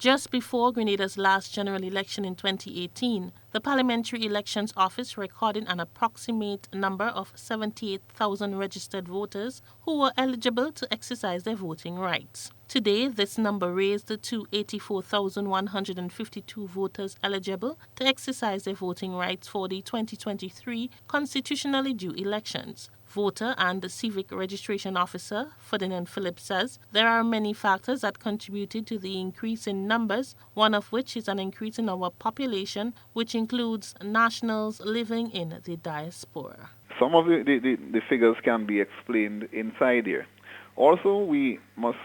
Just before Grenada's last general election in 2018, the Parliamentary Elections Office recorded an approximate number of 78,000 registered voters who were eligible to exercise their voting rights. Today, this number raised to 84,152 voters eligible to exercise their voting rights for the 2023 constitutionally due elections. Voter and Civic Registration Officer Ferdinand Phillips says there are many factors that contributed to the increase in numbers, one of which is an increase in our population, which includes nationals living in the diaspora. Some of the figures can be explained inside here. Also, we must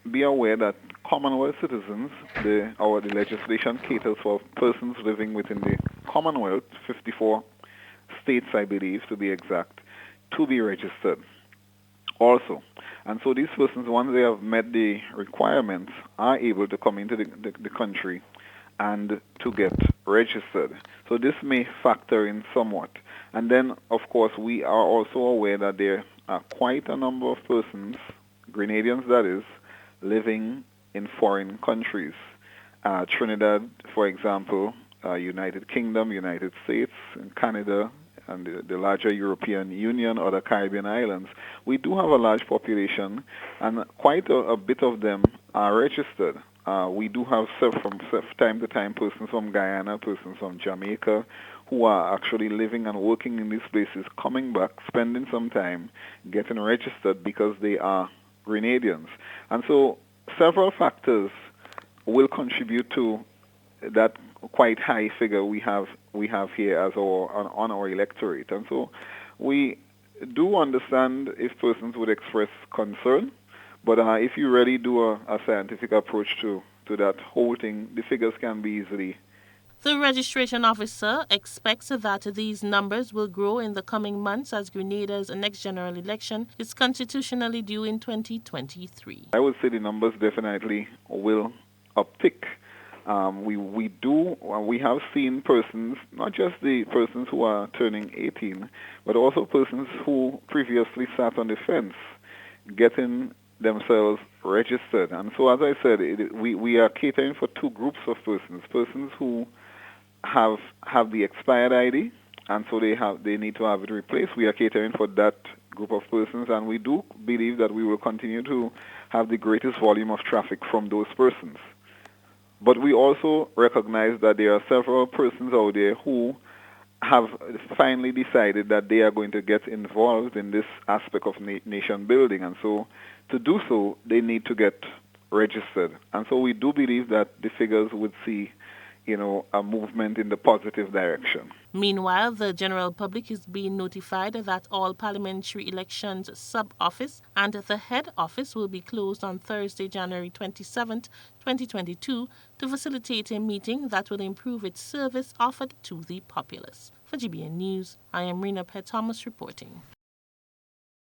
be aware that Commonwealth citizens, the legislation caters for persons living within the Commonwealth, 54 states, I believe, to be exact, to be registered also. And so these persons, once they have met the requirements, are able to come into the country and to get registered. So this may factor in somewhat. And then, of course, we are also aware that there are quite a number of persons, Grenadians that is, living in foreign countries. Trinidad, for example, United Kingdom, United States, and Canada, and the larger European Union or the Caribbean islands. We do have a large population, and quite a bit of them are registered. We do have from time to time persons from Guyana, persons from Jamaica, who are actually living and working in these places, coming back, spending some time, getting registered because they are Grenadians. And so several factors will contribute to that quite high figure we have here as on our electorate. And so we do understand if persons would express concern, but if you really do a scientific approach to that whole thing, the figures can be easily. The registration officer expects that these numbers will grow in the coming months as Grenada's next general election is constitutionally due in 2023. I would say the numbers definitely will uptick. We have seen persons, not just the persons who are turning 18, but also persons who previously sat on the fence, getting themselves registered. And so, as I said, we are catering for two groups of persons who have the expired ID, and so they need to have it replaced. We are catering for that group of persons, and we do believe that we will continue to have the greatest volume of traffic from those persons. But we also recognize that there are several persons out there who have finally decided that they are going to get involved in this aspect of nation building. And so to do so, they need to get registered. And so we do believe that the figures would see, a movement in the positive direction. Meanwhile, the general public is being notified that all parliamentary elections sub-office and the head office will be closed on Thursday, January 27, 2022, to facilitate a meeting that will improve its service offered to the populace. For GBN News, I am Rena Pett Thomas reporting.